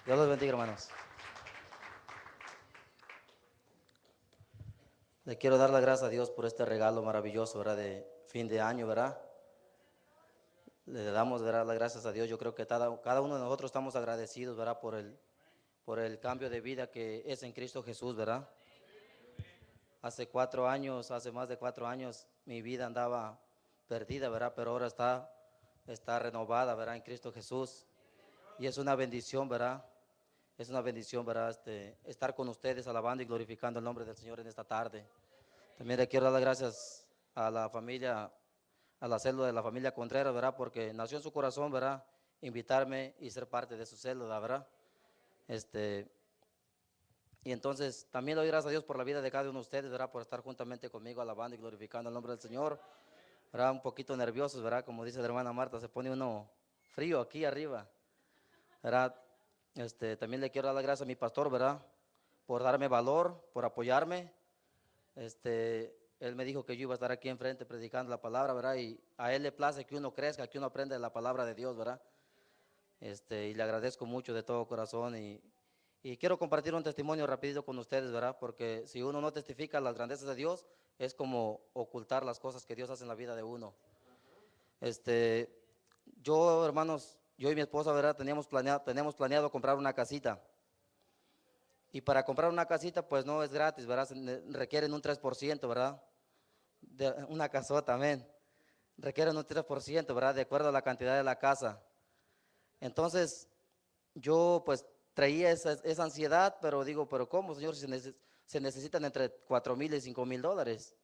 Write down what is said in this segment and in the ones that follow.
Dios los bendiga, hermanos. Le quiero dar las gracias a Dios por este regalo maravilloso, ¿verdad? De fin de año, ¿verdad? Le damos, ¿verdad?, las gracias a Dios. Yo creo que cada uno de nosotros estamos agradecidos, ¿verdad? Por el cambio de vida que es en Cristo Jesús, ¿verdad? Hace 4 años, hace más de 4 años, mi vida andaba perdida, ¿verdad? Pero ahora está renovada, ¿verdad? En Cristo Jesús. Y es una bendición, ¿verdad? Es una bendición, ¿verdad? Estar con ustedes alabando y glorificando el nombre del Señor en esta tarde. También le quiero dar las gracias a la familia, a la célula de la familia Contreras, ¿verdad? Porque nació en su corazón, ¿verdad? Invitarme y ser parte de su célula, ¿verdad? Este, y entonces también le doy gracias a Dios por la vida de cada uno de ustedes, ¿verdad? Por estar juntamente conmigo alabando y glorificando el nombre del Señor, ¿verdad? Un poquito nerviosos, ¿verdad? Como dice la hermana Marta, se pone uno frío aquí arriba, ¿verdad? También le quiero dar las gracias a mi pastor, ¿verdad? Por darme valor, por apoyarme. Él me dijo que yo iba a estar aquí enfrente predicando la palabra, ¿verdad? Y a él le place que uno crezca, que uno aprenda la palabra de Dios, ¿verdad? Y le agradezco mucho de todo corazón y quiero compartir un testimonio rapidito con ustedes, ¿verdad? Porque si uno no testifica las grandezas de Dios, es como ocultar las cosas que Dios hace en la vida de uno. Este, yo, hermanos, yo y mi esposa, ¿verdad? Teníamos planeado comprar una casita. Y para comprar una casita, pues no es gratis, ¿verdad? Requieren un 3%, ¿verdad? De una casota, amén. Requieren un 3%, ¿verdad? De acuerdo a la cantidad de la casa. Entonces, yo pues traía esa ansiedad, pero digo, pero ¿cómo, Señor? Si se necesitan entre 4,000 y 5,000 dólares,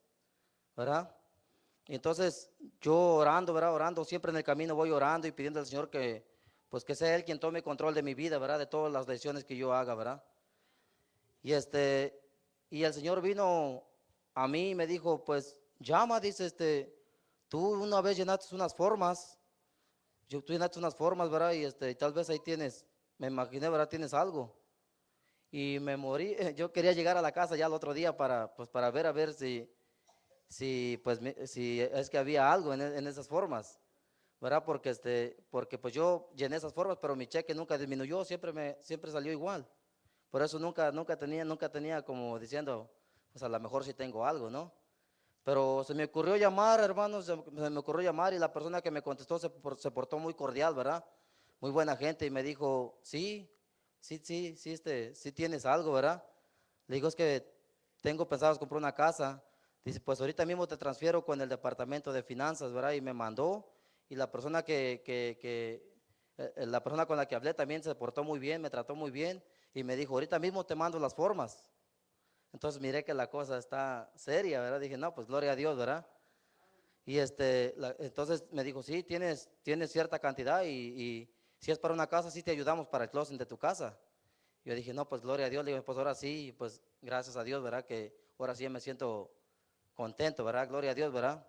¿verdad? Y entonces, yo orando, ¿verdad? Orando, siempre en el camino voy orando y pidiendo al Señor que, pues que sea Él quien tome control de mi vida, ¿verdad? De todas las decisiones que yo haga, ¿verdad? Y y el Señor vino a mí y me dijo, pues llama, dice, tú una vez llenaste unas formas, tú llenaste unas formas, ¿verdad? Y tal vez ahí tienes, me imaginé, ¿verdad? Tienes algo. Y me morí, yo quería llegar a la casa ya el otro día pues para ver a ver si es que había algo en esas formas, ¿verdad? Porque pues yo llené esas formas, pero mi cheque nunca disminuyó, siempre salió igual. Por eso nunca tenía como diciendo, pues a lo mejor sí tengo algo, ¿no? Pero se me ocurrió llamar, hermanos, se me ocurrió llamar y la persona que me contestó se portó muy cordial, ¿verdad? Muy buena gente y me dijo, sí, sí, sí tienes algo, ¿verdad? Le digo, es que tengo pensado comprar una casa. Dice, pues ahorita mismo te transfiero con el departamento de finanzas, ¿verdad? Y me mandó y la persona con la que hablé también se portó muy bien, me trató muy bien y me dijo, ahorita mismo te mando las formas. Entonces miré que la cosa está seria, ¿verdad? Dije, no, pues gloria a Dios, ¿verdad? Y entonces me dijo, sí, tienes cierta cantidad y si es para una casa, sí te ayudamos para el closing de tu casa. Yo dije, no, pues gloria a Dios. Le digo, pues ahora sí, pues gracias a Dios, ¿verdad? Que ahora sí me siento contento, ¿verdad? Gloria a Dios, ¿verdad?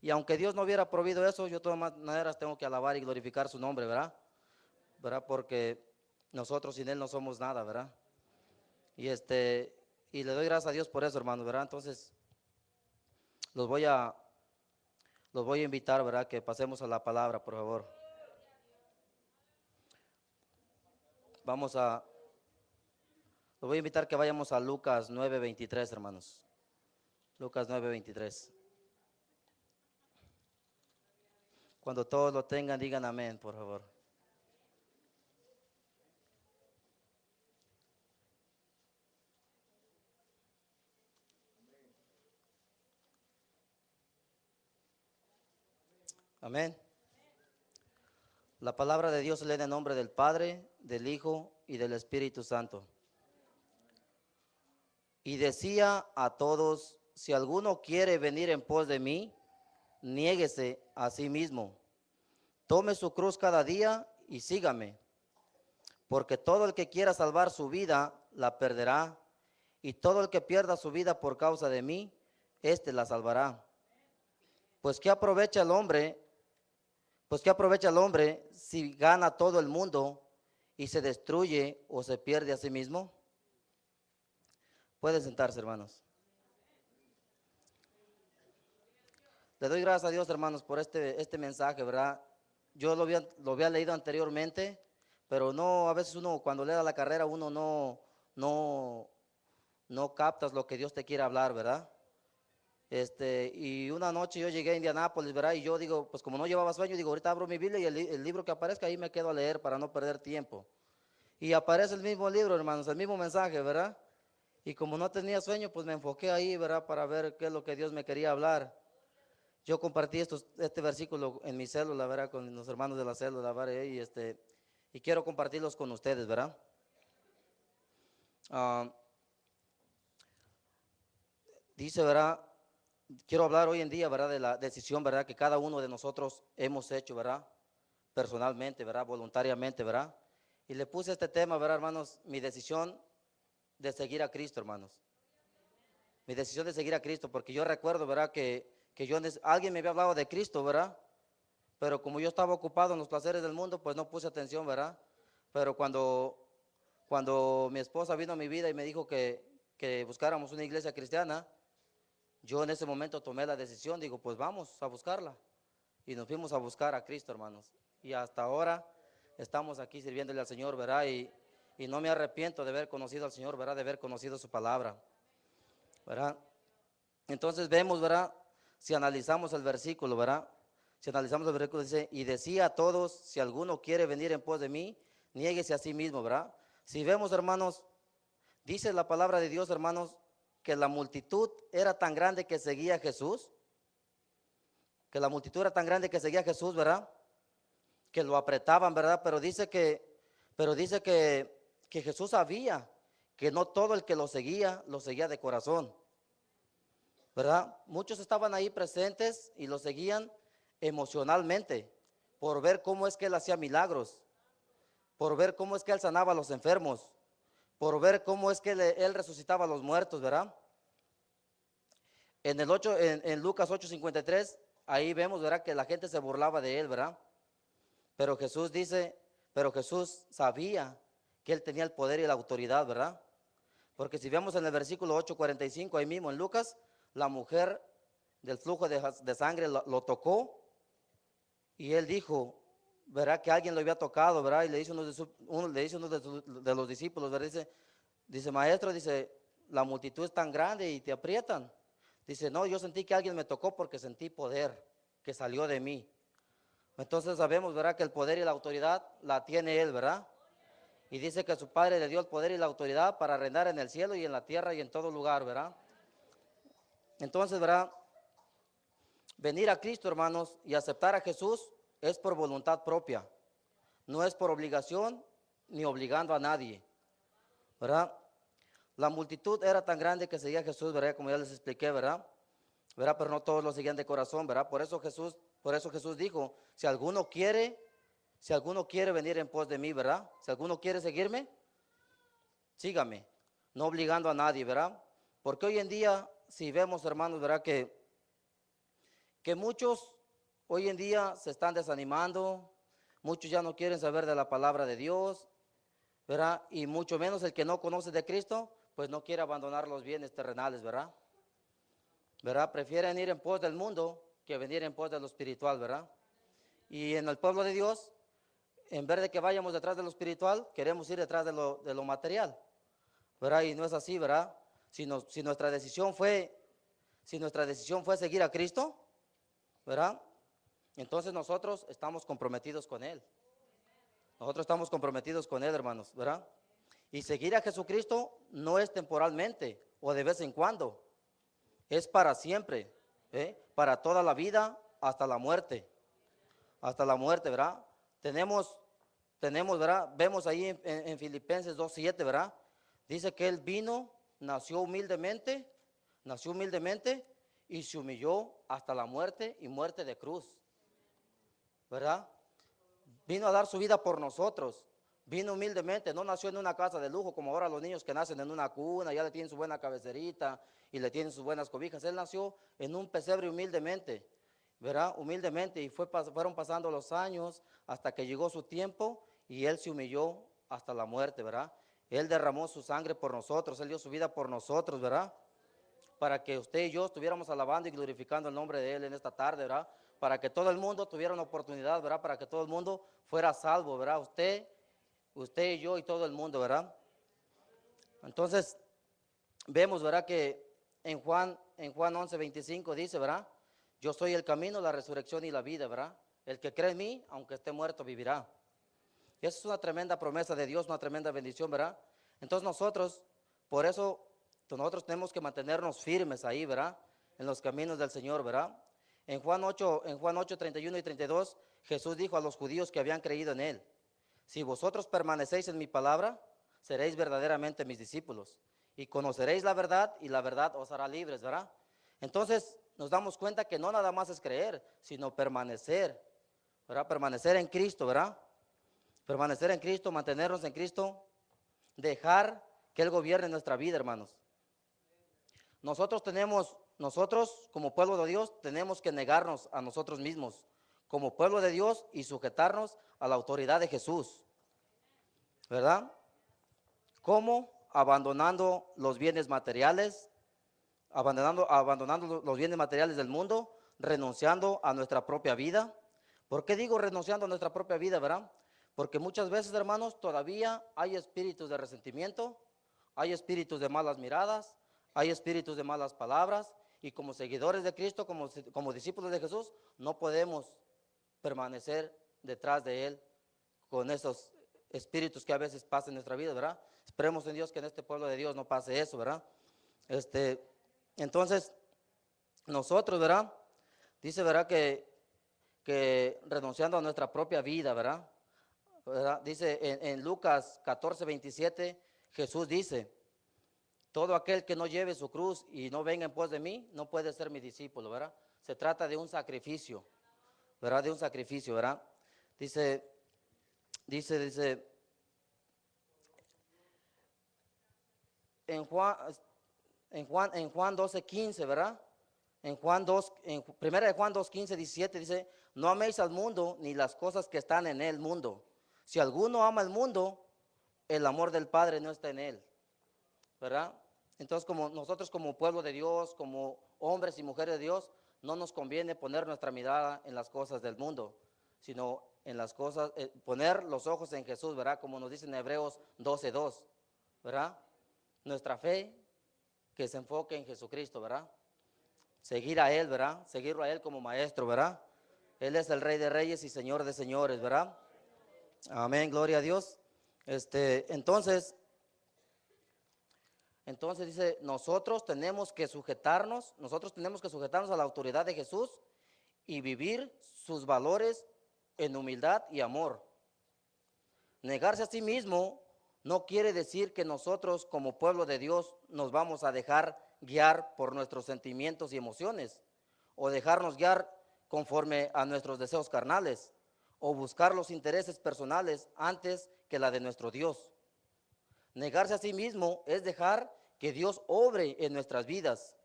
Y aunque Dios no hubiera provisto eso, yo de todas maneras tengo que alabar y glorificar su nombre, ¿verdad? ¿Verdad? Porque nosotros sin Él no somos nada, ¿verdad? Y y le doy gracias a Dios por eso, hermanos, ¿verdad? Entonces, los voy a, los voy a invitar, ¿verdad? Que pasemos a la palabra, por favor. Vamos a, los voy a invitar que vayamos a Lucas 9:23, hermanos. Lucas 9:23. Cuando todos lo tengan, digan amén, por favor. Amén. La palabra de Dios se lee en el nombre del Padre, del Hijo y del Espíritu Santo. Y decía a todos, si alguno quiere venir en pos de mí, niéguese a sí mismo, tome su cruz cada día y sígame, porque todo el que quiera salvar su vida, la perderá, y todo el que pierda su vida por causa de mí, éste la salvará. Pues ¿qué aprovecha el hombre? Pues ¿qué aprovecha el hombre si gana todo el mundo y se destruye o se pierde a sí mismo? Pueden sentarse, hermanos. Le doy gracias a Dios, hermanos, por este mensaje, ¿verdad? Yo lo había leído anteriormente, pero no, a veces uno cuando le da la carrera uno no, no captas lo que Dios te quiere hablar, ¿verdad? Y una noche yo llegué a Indianápolis, ¿verdad? Y yo digo, pues como no llevaba sueño, digo, ahorita abro mi Biblia y el libro que aparezca ahí me quedo a leer para no perder tiempo. Y aparece el mismo libro, hermanos, el mismo mensaje, ¿verdad? Y como no tenía sueño, pues me enfoqué ahí, ¿verdad? Para ver qué es lo que Dios me quería hablar. Yo compartí este versículo en mi célula, ¿verdad? Con los hermanos de la célula, ¿verdad? Y quiero compartirlos con ustedes, ¿verdad? Ah, dice, ¿verdad? Quiero hablar hoy en día, ¿verdad? De la decisión, ¿verdad? Que cada uno de nosotros hemos hecho, ¿verdad? Personalmente, ¿verdad? Voluntariamente, ¿verdad? Y le puse este tema, ¿verdad, hermanos? Mi decisión de seguir a Cristo, hermanos. Mi decisión de seguir a Cristo, porque yo recuerdo, ¿verdad? Alguien me había hablado de Cristo, ¿verdad? Pero como yo estaba ocupado en los placeres del mundo, pues no puse atención, ¿verdad? Pero cuando mi esposa vino a mi vida y me dijo que buscáramos una iglesia cristiana, yo en ese momento tomé la decisión, digo, pues vamos a buscarla. Y nos fuimos a buscar a Cristo, hermanos. Y hasta ahora estamos aquí sirviéndole al Señor, ¿verdad? Y no me arrepiento de haber conocido al Señor, ¿verdad? De haber conocido su palabra, ¿verdad? Entonces vemos, ¿verdad? Si analizamos el versículo, ¿verdad? Si analizamos el versículo, dice, y decía a todos, si alguno quiere venir en pos de mí, niéguese a sí mismo, ¿verdad? Si vemos, hermanos, dice la palabra de Dios, hermanos, que la multitud era tan grande que seguía a Jesús, que la multitud era tan grande que seguía a Jesús, ¿verdad? Que lo apretaban, ¿verdad? Pero dice que Jesús sabía que no todo el que lo seguía de corazón, ¿verdad? Muchos estaban ahí presentes y lo seguían emocionalmente por ver cómo es que él hacía milagros, por ver cómo es que él sanaba a los enfermos, por ver cómo es que él resucitaba a los muertos, ¿verdad? En Lucas 8:53, ahí vemos, ¿verdad? Que la gente se burlaba de él, ¿verdad? Pero Jesús dice, pero Jesús sabía que él tenía el poder y la autoridad, ¿verdad? Porque si vemos en el versículo 8:45, ahí mismo en Lucas, la mujer del flujo de sangre lo tocó y él dijo, ¿verdad? Que alguien lo había tocado, ¿verdad? Y le dice uno de los discípulos, ¿verdad? Dice, maestro, dice, la multitud es tan grande y te aprietan. Dice, no, yo sentí que alguien me tocó porque sentí poder que salió de mí. Entonces sabemos, ¿verdad? Que el poder y la autoridad la tiene él, ¿verdad? Y dice que su Padre le dio el poder y la autoridad para reinar en el cielo y en la tierra y en todo lugar, ¿verdad? Entonces, ¿verdad? Venir a Cristo, hermanos, y aceptar a Jesús es por voluntad propia. No es por obligación ni obligando a nadie, ¿verdad? La multitud era tan grande que seguía a Jesús, ¿verdad? Como ya les expliqué, ¿verdad? ¿Verdad? Pero no todos lo seguían de corazón, ¿verdad? Por eso Jesús dijo, si alguno quiere venir en pos de mí, ¿verdad? Si alguno quiere seguirme, sígame, no obligando a nadie, ¿verdad? Porque hoy en día, si vemos, hermanos, ¿verdad? Que muchos hoy en día se están desanimando, muchos ya no quieren saber de la palabra de Dios, ¿verdad? Y mucho menos el que no conoce de Cristo, pues no quiere abandonar los bienes terrenales, ¿verdad? ¿Verdad? Prefieren ir en pos del mundo que venir en pos de lo espiritual, ¿verdad? Y en el pueblo de Dios, en vez de que vayamos detrás de lo espiritual, queremos ir detrás de lo material, ¿verdad? Y no es así, ¿verdad? Si nuestra decisión fue seguir a Cristo, ¿verdad? Entonces nosotros estamos comprometidos con Él. Nosotros estamos comprometidos con Él, hermanos, ¿verdad? Y seguir a Jesucristo no es temporalmente o de vez en cuando, es para siempre, ¿eh? Para toda la vida hasta la muerte, ¿verdad? Tenemos, ¿verdad? Vemos ahí en Filipenses 2:7, ¿verdad? Dice que Él nació humildemente y se humilló hasta la muerte y muerte de cruz, ¿verdad? Vino a dar su vida por nosotros. Vino humildemente, no nació en una casa de lujo como ahora los niños que nacen en una cuna, ya le tienen su buena cabecerita y le tienen sus buenas cobijas. Él nació en un pesebre humildemente, ¿verdad? Humildemente, y fueron pasando los años hasta que llegó su tiempo y Él se humilló hasta la muerte, ¿verdad? Él derramó su sangre por nosotros, Él dio su vida por nosotros, ¿verdad? Para que usted y yo estuviéramos alabando y glorificando el nombre de Él en esta tarde, ¿verdad? Para que todo el mundo tuviera una oportunidad, ¿verdad? Para que todo el mundo fuera salvo, ¿verdad? usted y yo y todo el mundo, ¿verdad? Entonces, vemos, ¿verdad? Que en Juan 11:25 dice, ¿verdad? Yo soy el camino, la resurrección y la vida, ¿verdad? El que cree en mí, aunque esté muerto, vivirá. Y esa es una tremenda promesa de Dios, una tremenda bendición, ¿verdad? Entonces nosotros, por eso, nosotros tenemos que mantenernos firmes ahí, ¿verdad? En los caminos del Señor, ¿verdad? En Juan 8, 31 y 32, Jesús dijo a los judíos que habían creído en Él: si vosotros permanecéis en mi palabra, seréis verdaderamente mis discípulos, y conoceréis la verdad, y la verdad os hará libres, ¿verdad? Entonces nos damos cuenta que no nada más es creer, sino permanecer, ¿verdad? Permanecer en Cristo, ¿verdad? Permanecer en Cristo, mantenernos en Cristo, dejar que Él gobierne nuestra vida, hermanos. Nosotros como pueblo de Dios tenemos que negarnos a nosotros mismos como pueblo de Dios y sujetarnos a la autoridad de Jesús, ¿verdad? ¿Cómo? Abandonando los bienes materiales, abandonando los bienes materiales del mundo, renunciando a nuestra propia vida. ¿Por qué digo renunciando a nuestra propia vida, verdad? Porque muchas veces, hermanos, todavía hay espíritus de resentimiento, hay espíritus de malas miradas, hay espíritus de malas palabras, y como seguidores de Cristo, como discípulos de Jesús, no podemos permanecer detrás de Él con esos espíritus que a veces pasan en nuestra vida, ¿verdad? Esperemos en Dios que en este pueblo de Dios no pase eso, ¿verdad? Entonces, nosotros, ¿verdad? Dice, ¿verdad? Que renunciando a nuestra propia vida, ¿verdad? Dice en Lucas 14:27, Jesús dice: todo aquel que no lleve su cruz y no venga en pos de mí, no puede ser mi discípulo, ¿verdad? Se trata de un sacrificio, ¿verdad? De un sacrificio, ¿verdad? Dice en Juan 12:15, ¿verdad? En primera de Juan 2:15-17 dice: no améis al mundo ni las cosas que están en el mundo. Si alguno ama el mundo, el amor del Padre no está en él, ¿verdad? Entonces, como nosotros como pueblo de Dios, como hombres y mujeres de Dios, no nos conviene poner nuestra mirada en las cosas del mundo, sino en las cosas, poner los ojos en Jesús, ¿verdad? Como nos dice en Hebreos 12:2, ¿verdad? Nuestra fe que se enfoque en Jesucristo, ¿verdad? Seguir a Él, ¿verdad? Seguirlo a Él como maestro, ¿verdad? Él es el Rey de Reyes y Señor de Señores, ¿verdad? Amén, gloria a Dios. Entonces dice, nosotros tenemos que sujetarnos a la autoridad de Jesús y vivir sus valores en humildad y amor. Negarse a sí mismo no quiere decir que nosotros como pueblo de Dios nos vamos a dejar guiar por nuestros sentimientos y emociones, o dejarnos guiar conforme a nuestros deseos carnales, o buscar los intereses personales antes que la de nuestro Dios. Negarse a sí mismo es dejar que Dios obre en nuestras vidas.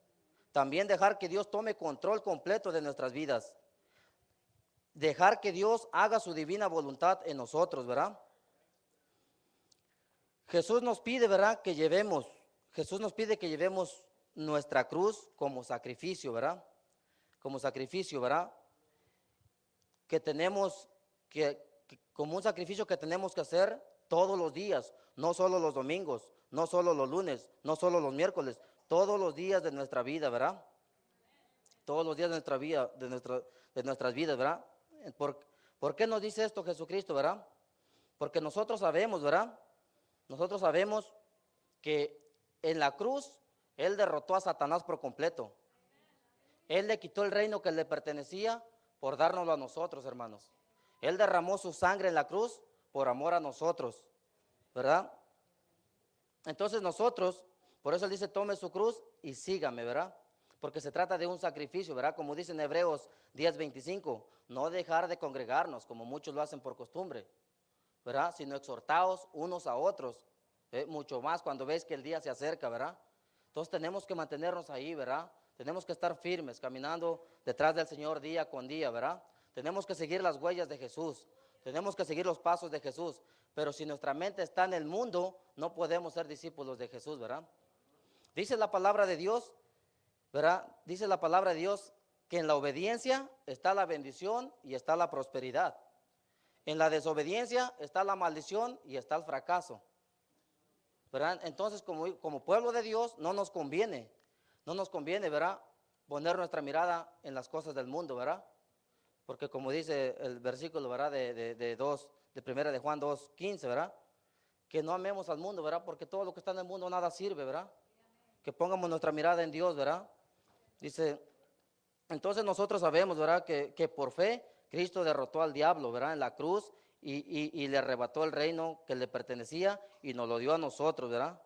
También dejar que Dios tome control completo de nuestras vidas. Dejar que Dios haga su divina voluntad en nosotros, ¿verdad? Jesús nos pide, ¿verdad? Jesús nos pide que llevemos nuestra cruz como sacrificio, ¿verdad? Como sacrificio, ¿verdad? Como un sacrificio que tenemos que hacer todos los días, no solo los domingos, no solo los lunes, no solo los miércoles, todos los días de nuestra vida, ¿verdad? Todos los días de nuestra vida, de nuestras vidas, ¿verdad? ¿Por qué nos dice esto Jesucristo, verdad? Porque nosotros sabemos, ¿verdad? Nosotros sabemos que en la cruz Él derrotó a Satanás por completo. Él le quitó el reino que le pertenecía por dárnoslo a nosotros, hermanos. Él derramó su sangre en la cruz por amor a nosotros, ¿verdad? Entonces nosotros, por eso Él dice, tome su cruz y sígame, ¿verdad? Porque se trata de un sacrificio, ¿verdad? Como dice en Hebreos 10:25, no dejar de congregarnos como muchos lo hacen por costumbre, ¿verdad? Sino exhortaos unos a otros, mucho más cuando veis que el día se acerca, ¿verdad? Entonces tenemos que mantenernos ahí, ¿verdad? Tenemos que estar firmes, caminando detrás del Señor día con día, ¿verdad? Tenemos que seguir las huellas de Jesús, tenemos que seguir los pasos de Jesús, pero si nuestra mente está en el mundo, no podemos ser discípulos de Jesús, ¿verdad? Dice la palabra de Dios, ¿verdad? Dice la palabra de Dios que en la obediencia está la bendición y está la prosperidad. En la desobediencia está la maldición y está el fracaso, ¿verdad? Entonces, como pueblo de Dios, no nos conviene, ¿verdad? Poner nuestra mirada en las cosas del mundo, ¿verdad? Porque como dice el versículo, ¿verdad? De primera de Juan 2:15, ¿verdad? Que no amemos al mundo, ¿verdad? Porque todo lo que está en el mundo nada sirve, ¿verdad? Que pongamos nuestra mirada en Dios, ¿verdad? Dice, entonces nosotros sabemos, ¿verdad? Que por fe Cristo derrotó al diablo, ¿verdad? En la cruz y le arrebató el reino que le pertenecía y nos lo dio a nosotros, ¿verdad?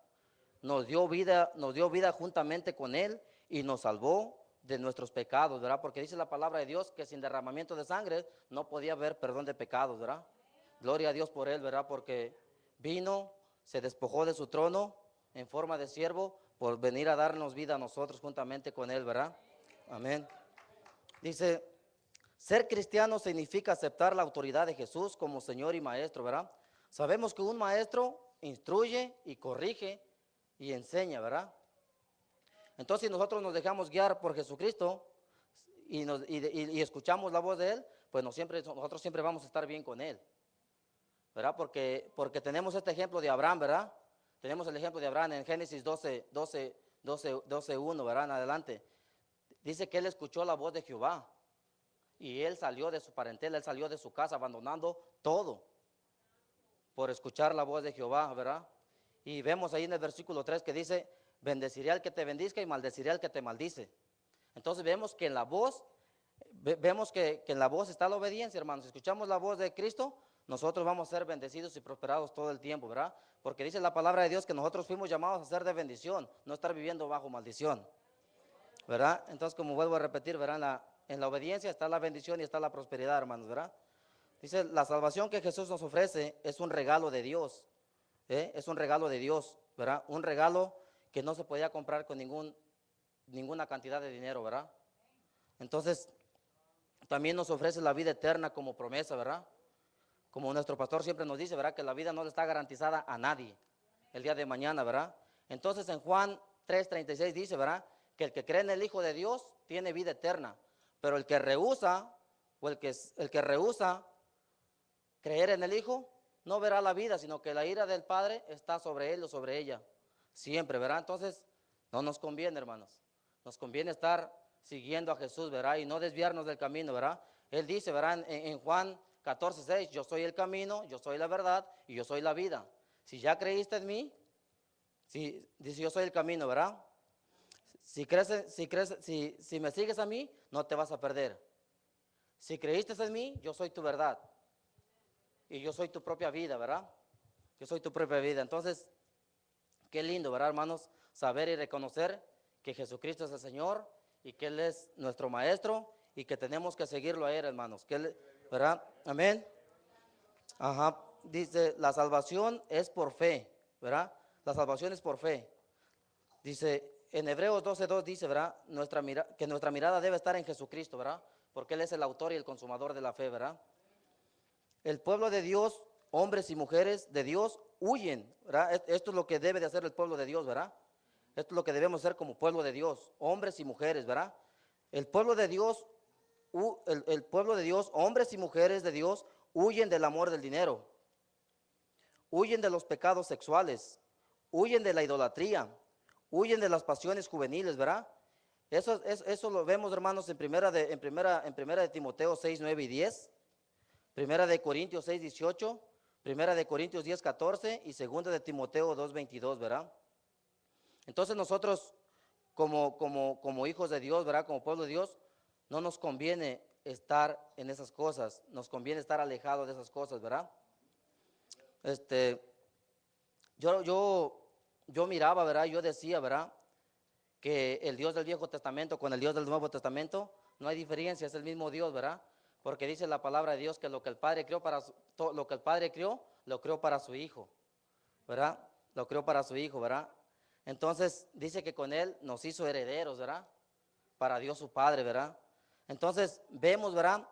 Nos dio vida juntamente con Él y nos salvó de nuestros pecados, ¿verdad? Porque dice la palabra de Dios que sin derramamiento de sangre no podía haber perdón de pecados, ¿verdad? Gloria a Dios por Él, ¿verdad? Porque vino, se despojó de su trono en forma de siervo por venir a darnos vida a nosotros juntamente con Él, ¿verdad? Amén. Dice, ser cristiano significa aceptar la autoridad de Jesús como Señor y Maestro, ¿verdad? Sabemos que un maestro instruye y corrige y enseña, ¿verdad? Entonces, si nosotros nos dejamos guiar por Jesucristo y escuchamos la voz de Él, pues nosotros siempre vamos a estar bien con Él, ¿verdad? Porque tenemos este ejemplo de Abraham, ¿verdad? Tenemos el ejemplo de Abraham en Génesis 12:1, ¿verdad? En adelante. Dice que él escuchó la voz de Jehová y él salió de su parentela, él salió de su casa abandonando todo por escuchar la voz de Jehová, ¿verdad? Y vemos ahí en el versículo 3 que dice, bendeciré al que te bendizca y maldeciré al que te maldice. Entonces vemos que en la voz, que en la voz está la obediencia, hermanos. Si escuchamos la voz de Cristo, nosotros vamos a ser bendecidos y prosperados todo el tiempo, ¿verdad? Porque dice la palabra de Dios que nosotros fuimos llamados a ser de bendición, no estar viviendo bajo maldición, ¿verdad? Entonces, como vuelvo a repetir, ¿verdad? En la obediencia está la bendición y está la prosperidad, hermanos, ¿verdad? Dice, la salvación que Jesús nos ofrece es un regalo de Dios, ¿eh? Es un regalo de Dios, ¿verdad? Un regalo que no se podía comprar con ninguna cantidad de dinero, ¿verdad? Entonces, también nos ofrece la vida eterna como promesa, ¿verdad? Como nuestro pastor siempre nos dice, ¿verdad? Que la vida no le está garantizada a nadie el día de mañana, ¿verdad? Entonces, en Juan 3:36 dice, ¿verdad? Que el que cree en el Hijo de Dios tiene vida eterna, pero el que rehúsa, el que rehúsa creer en el Hijo, no verá la vida, sino que la ira del Padre está sobre él o sobre ella, siempre, ¿verdad? Entonces, no nos conviene, hermanos, nos conviene estar siguiendo a Jesús, ¿verdad? Y no desviarnos del camino, ¿verdad? Él dice, ¿verdad? En Juan 14:6, yo soy el camino, yo soy la verdad y yo soy la vida. Si ya creíste en mí, dice yo soy el camino, ¿verdad? Si me sigues a mí, no te vas a perder. Si creíste en mí, yo soy tu verdad. Y yo soy tu propia vida, ¿verdad? Yo soy tu propia vida. Entonces, qué lindo, ¿verdad, hermanos? Saber y reconocer que Jesucristo es el Señor y que Él es nuestro Maestro y que tenemos que seguirlo a Él, hermanos. Que Él, ¿verdad? Amén. Ajá. Dice, la salvación es por fe, ¿verdad? La salvación es por fe. Dice, en Hebreos 12:2 dice, ¿verdad? Que nuestra mirada debe estar en Jesucristo, ¿verdad? Porque Él es el autor y el consumador de la fe, ¿verdad? El pueblo de Dios, hombres y mujeres de Dios, huyen, ¿verdad? Esto es lo que debe de hacer el pueblo de Dios, ¿verdad? Esto es lo que debemos hacer como pueblo de Dios, hombres y mujeres, ¿verdad? El pueblo de Dios, el pueblo de Dios, hombres y mujeres de Dios, huyen del amor del dinero, huyen de los pecados sexuales, huyen de la idolatría, huyen de las pasiones juveniles, ¿verdad? Eso lo vemos, hermanos, en primera de Timoteo 6:9 y 10. Primera de Corintios 6:18, Primera de Corintios 10:14 y Segunda de Timoteo 2:22, ¿verdad? Entonces nosotros como hijos de Dios, ¿verdad? Como pueblo de Dios, no nos conviene estar en esas cosas, nos conviene estar alejados de esas cosas, ¿verdad? Este, yo miraba, ¿verdad? Yo decía, ¿verdad? Que el Dios del Viejo Testamento con el Dios del Nuevo Testamento no hay diferencia, es el mismo Dios, ¿verdad? Porque dice la palabra de Dios que lo que el Padre creó lo que el Padre creó, lo creó para su Hijo, ¿verdad? Lo creó para su Hijo, ¿verdad? Entonces dice que con Él nos hizo herederos, ¿verdad? Para Dios su Padre, ¿verdad? Entonces vemos, ¿verdad?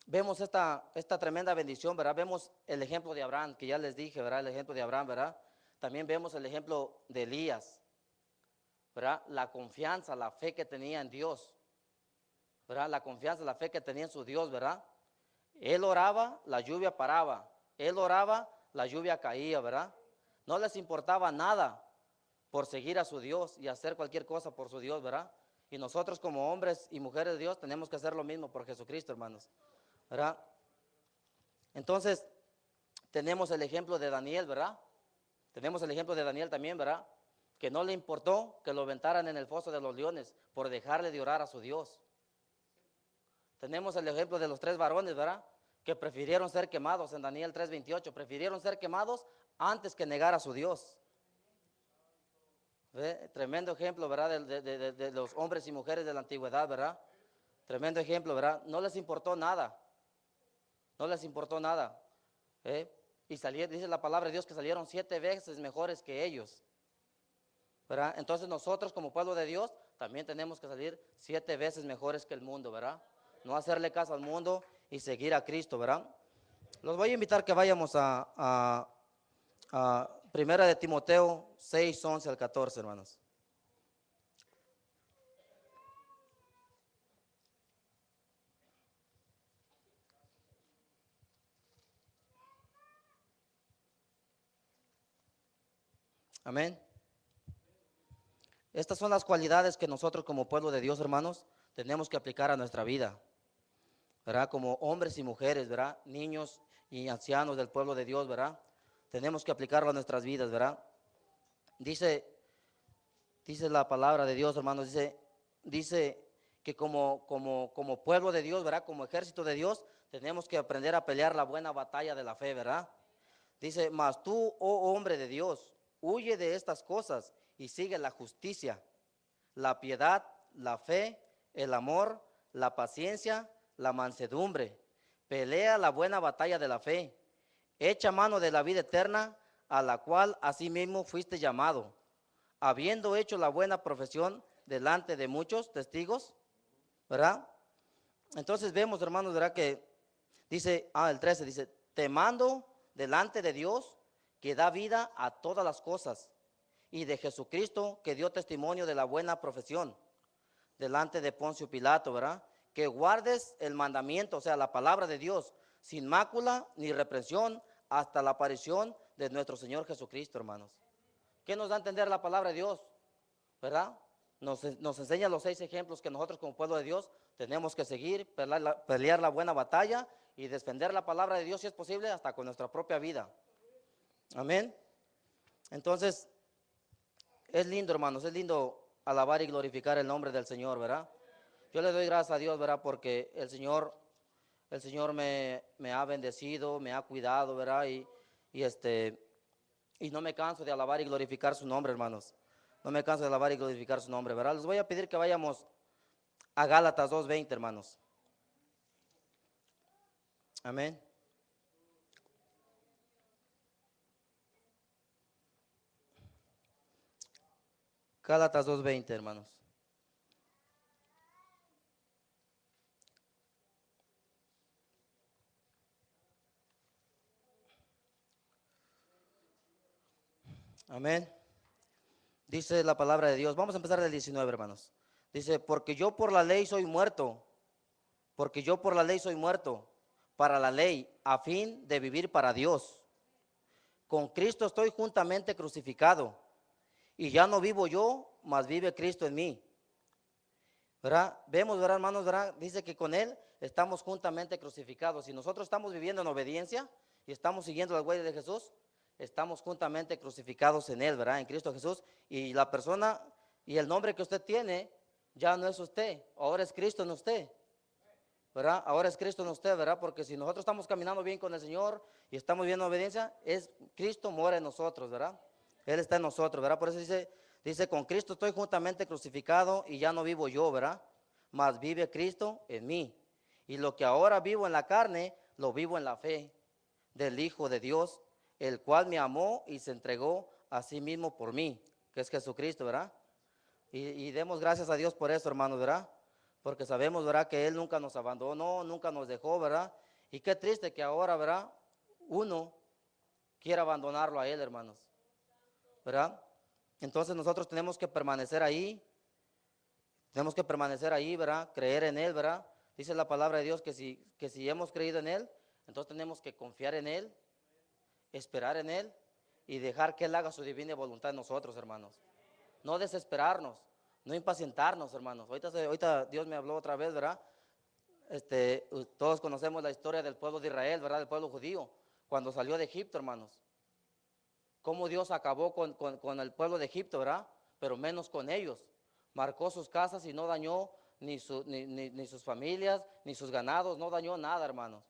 Vemos esta tremenda bendición, ¿verdad? Vemos el ejemplo de Abraham, que ya les dije, ¿verdad? El ejemplo de Abraham, ¿verdad? También vemos el ejemplo de Elías, ¿verdad? La confianza, la fe que tenía en Dios, ¿verdad? La confianza, la fe que tenía en su Dios, ¿verdad? Él oraba, la lluvia paraba. Él oraba, la lluvia caía, ¿verdad? No les importaba nada por seguir a su Dios y hacer cualquier cosa por su Dios, ¿verdad? Y nosotros como hombres y mujeres de Dios tenemos que hacer lo mismo por Jesucristo, hermanos, ¿verdad? Entonces, tenemos el ejemplo de Daniel, ¿verdad? Tenemos el ejemplo de Daniel también, ¿verdad? Que no le importó que lo aventaran en el foso de los leones por dejarle de orar a su Dios. Tenemos el ejemplo de los 3 varones, ¿verdad? Que prefirieron ser quemados en Daniel 3:28, prefirieron ser quemados antes que negar a su Dios. ¿Ve? Tremendo ejemplo, ¿verdad? De los hombres y mujeres de la antigüedad, ¿verdad? Tremendo ejemplo, ¿verdad? No les importó nada, no les importó nada. ¿Eh? Y dice la palabra de Dios que salieron 7 veces mejores que ellos, ¿verdad? Entonces nosotros como pueblo de Dios también tenemos que salir 7 veces mejores que el mundo, ¿verdad? No hacerle caso al mundo y seguir a Cristo, ¿verdad? Los voy a invitar que vayamos a Primera de Timoteo 6:11 al 14, hermanos. Amén. Estas son las cualidades que nosotros como pueblo de Dios, hermanos, tenemos que aplicar a nuestra vida, ¿verdad? Como hombres y mujeres, ¿verdad? Niños y ancianos del pueblo de Dios, ¿verdad? Tenemos que aplicarlo a nuestras vidas, ¿verdad? Dice la palabra de Dios, hermanos, dice que como pueblo de Dios, ¿verdad? Como ejército de Dios, tenemos que aprender a pelear la buena batalla de la fe, ¿verdad? Dice, mas tú, oh hombre de Dios, huye de estas cosas y sigue la justicia, la piedad, la fe, el amor, la paciencia, la mansedumbre. Pelea la buena batalla de la fe. Echa mano de la vida eterna, a la cual asimismo fuiste llamado, habiendo hecho la buena profesión delante de muchos testigos, ¿verdad? Entonces vemos, hermanos, ¿verdad? Que dice, el 13 dice, te mando delante de Dios que da vida a todas las cosas y de Jesucristo que dio testimonio de la buena profesión delante de Poncio Pilato, ¿verdad? Que guardes el mandamiento, o sea, la palabra de Dios, sin mácula ni reprensión hasta la aparición de nuestro Señor Jesucristo, hermanos. ¿Qué nos da a entender la palabra de Dios? ¿Verdad? Nos enseña los 6 ejemplos que nosotros como pueblo de Dios tenemos que seguir, pelear la buena batalla y defender la palabra de Dios si es posible hasta con nuestra propia vida. Amén. Entonces, es lindo, hermanos, es lindo alabar y glorificar el nombre del Señor, ¿verdad? Yo le doy gracias a Dios, ¿verdad? Porque el Señor me ha bendecido, me ha cuidado, ¿verdad? Y no me canso de alabar y glorificar su nombre, hermanos. No me canso de alabar y glorificar su nombre, ¿verdad? Les voy a pedir que vayamos a Gálatas 2:20, hermanos. Amén. Gálatas 2:20, hermanos. Amén. Dice la palabra de Dios. Vamos a empezar del 19, hermanos. Dice, porque yo por la ley soy muerto, porque yo por la ley soy muerto, para la ley, a fin de vivir para Dios. Con Cristo estoy juntamente crucificado, y ya no vivo yo, mas vive Cristo en mí. ¿Verdad? Vemos, ¿verdad, hermanos? ¿Verdad? Dice que con Él estamos juntamente crucificados. Si nosotros estamos viviendo en obediencia y estamos siguiendo las huellas de Jesús, estamos juntamente crucificados en Él, ¿verdad? En Cristo Jesús. Y la persona y el nombre que usted tiene ya no es usted, ahora es Cristo en usted, ¿verdad? Ahora es Cristo en usted, ¿verdad? Porque si nosotros estamos caminando bien con el Señor y estamos viviendo en obediencia, es Cristo mora en nosotros, ¿verdad? Él está en nosotros, ¿verdad? Por eso dice, con Cristo estoy juntamente crucificado y ya no vivo yo, ¿verdad? Mas vive Cristo en mí. Y lo que ahora vivo en la carne, lo vivo en la fe del Hijo de Dios, el cual me amó y se entregó a sí mismo por mí, que es Jesucristo, ¿verdad? Y demos gracias a Dios por eso, hermanos, ¿verdad? Porque sabemos, ¿verdad? Que Él nunca nos abandonó, nunca nos dejó, ¿verdad? Y qué triste que ahora, ¿verdad? Uno quiera abandonarlo a Él, hermanos, ¿verdad? Entonces nosotros tenemos que permanecer ahí, ¿verdad? Creer en Él, ¿verdad? Dice la palabra de Dios que si hemos creído en Él, entonces tenemos que confiar en Él, esperar en Él y dejar que Él haga su divina voluntad en nosotros, hermanos. No desesperarnos, no impacientarnos, hermanos. Ahorita Dios me habló otra vez, ¿verdad? Todos conocemos la historia del pueblo de Israel, ¿verdad? Del pueblo judío, cuando salió de Egipto, hermanos. Cómo Dios acabó con el pueblo de Egipto, ¿verdad? Pero menos con ellos. Marcó sus casas y no dañó ni sus familias, ni sus ganados, no dañó nada, hermanos.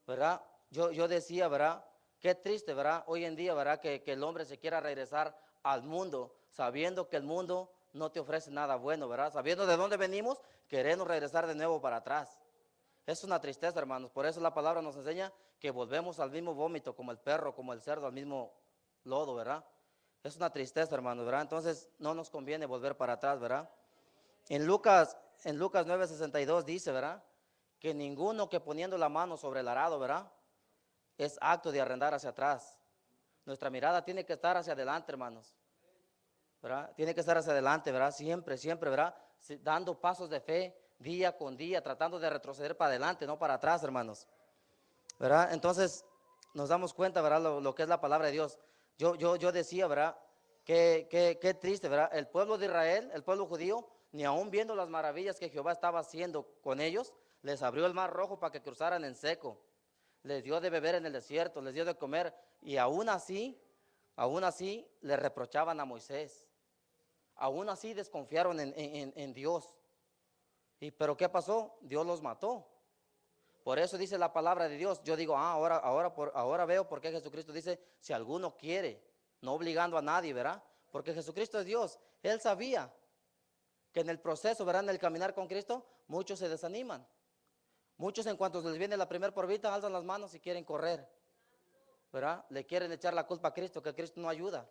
¿Verdad? Yo decía, ¿verdad? Qué triste, ¿verdad? Hoy en día, ¿verdad? Que el hombre se quiera regresar al mundo, sabiendo que el mundo no te ofrece nada bueno, ¿verdad? Sabiendo de dónde venimos, queremos regresar de nuevo para atrás. Es una tristeza, hermanos. Por eso la palabra nos enseña que volvemos al mismo vómito, como el perro, como el cerdo, al mismo lodo, ¿verdad? Es una tristeza, hermanos, ¿verdad? Entonces no nos conviene volver para atrás, ¿verdad? En Lucas 9:62 dice, ¿verdad? Que ninguno que poniendo la mano sobre el arado, ¿verdad? Es acto de arrendar hacia atrás. Nuestra mirada tiene que estar hacia adelante, hermanos, ¿verdad? Tiene que estar hacia adelante, ¿verdad? Siempre, siempre, ¿verdad? Dando pasos de fe día con día, tratando de retroceder para adelante, no para atrás, hermanos, ¿verdad? Entonces nos damos cuenta, ¿verdad? Lo que es la palabra de Dios. Yo decía, ¿verdad? Qué triste, ¿verdad? El pueblo de Israel, el pueblo judío, ni aún viendo las maravillas que Jehová estaba haciendo con ellos, les abrió el mar rojo para que cruzaran en seco. Les dio de beber en el desierto, les dio de comer, y aún así le reprochaban a Moisés. Aún así desconfiaron en Dios. ¿Pero qué pasó? Dios los mató. Por eso dice la palabra de Dios. Yo digo, ahora veo por qué Jesucristo dice, si alguno quiere, no obligando a nadie, ¿verdad? Porque Jesucristo es Dios. Él sabía que en el proceso, ¿verdad? En el caminar con Cristo, muchos se desaniman. Muchos en cuanto les viene la primera probita, alzan las manos y quieren correr, ¿verdad? Le quieren echar la culpa a Cristo, que Cristo no ayuda.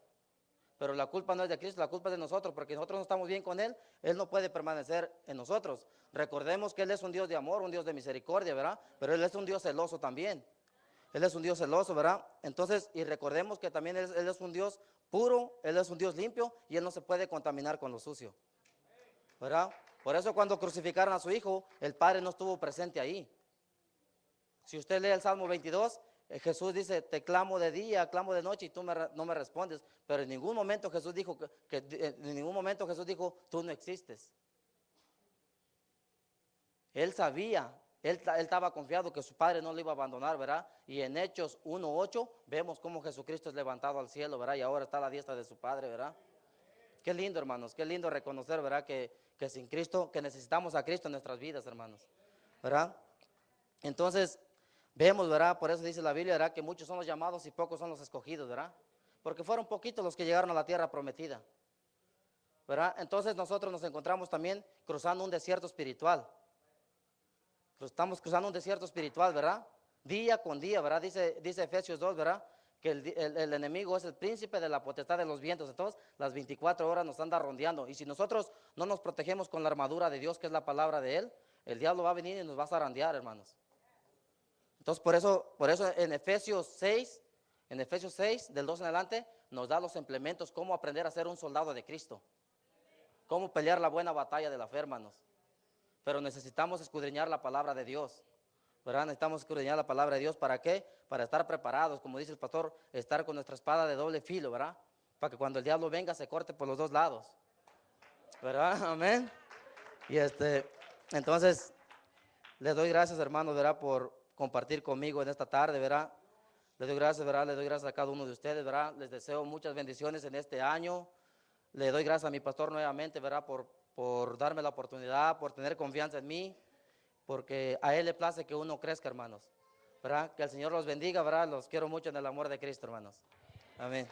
Pero la culpa no es de Cristo, la culpa es de nosotros, porque nosotros no estamos bien con Él, Él no puede permanecer en nosotros. Recordemos que Él es un Dios de amor, un Dios de misericordia, ¿verdad? Pero Él es un Dios celoso también. Él es un Dios celoso, ¿verdad? Entonces, y recordemos que también Él es un Dios puro, Él es un Dios limpio y Él no se puede contaminar con lo sucio, ¿verdad? Por eso cuando crucificaron a su hijo, el Padre no estuvo presente ahí. Si usted lee el Salmo 22, Jesús dice, te clamo de día, clamo de noche y tú no me respondes. Pero en ningún momento Jesús dijo, en ningún momento Jesús dijo, tú no existes. Él sabía, él estaba confiado que su Padre no lo iba a abandonar, ¿verdad? Y en Hechos 1:8 vemos cómo Jesucristo es levantado al cielo, ¿verdad? Y ahora está a la diestra de su Padre, ¿verdad? Qué lindo, hermanos, qué lindo reconocer, ¿verdad? Que sin Cristo, que necesitamos a Cristo en nuestras vidas, hermanos, ¿verdad? Entonces, vemos, ¿verdad? Por eso dice la Biblia, ¿verdad? Que muchos son los llamados y pocos son los escogidos, ¿verdad? Porque fueron poquitos los que llegaron a la tierra prometida, ¿verdad? Entonces nosotros nos encontramos también cruzando un desierto espiritual. Estamos cruzando un desierto espiritual, ¿verdad? Día con día, ¿verdad? Dice Efesios 2, ¿verdad? Que el enemigo es el príncipe de la potestad de los vientos. Entonces, las 24 horas nos anda rondeando. Y si nosotros no nos protegemos con la armadura de Dios, que es la palabra de Él, el diablo va a venir y nos va a zarandear, hermanos. Entonces, por eso en Efesios 6, del 2 en adelante, nos da los implementos, cómo aprender a ser un soldado de Cristo. Cómo pelear la buena batalla de la fe, hermanos. Pero necesitamos escudriñar la palabra de Dios, ¿verdad? Necesitamos escudriñar la palabra de Dios. ¿Para qué? Para estar preparados, como dice el pastor, estar con nuestra espada de doble filo, ¿verdad? Para que cuando el diablo venga se corte por los dos lados, ¿verdad? Amén. Y entonces, les doy gracias, hermanos, ¿verdad? Por compartir conmigo en esta tarde, ¿verdad? Les doy gracias, ¿verdad? Les doy gracias a cada uno de ustedes, ¿verdad? Les deseo muchas bendiciones en este año. Le doy gracias a mi pastor nuevamente, ¿verdad? Por darme la oportunidad, por tener confianza en mí, porque a Él le place que uno crezca, hermanos, ¿verdad? Que el Señor los bendiga, ¿verdad? Los quiero mucho en el amor de Cristo, hermanos. Amén.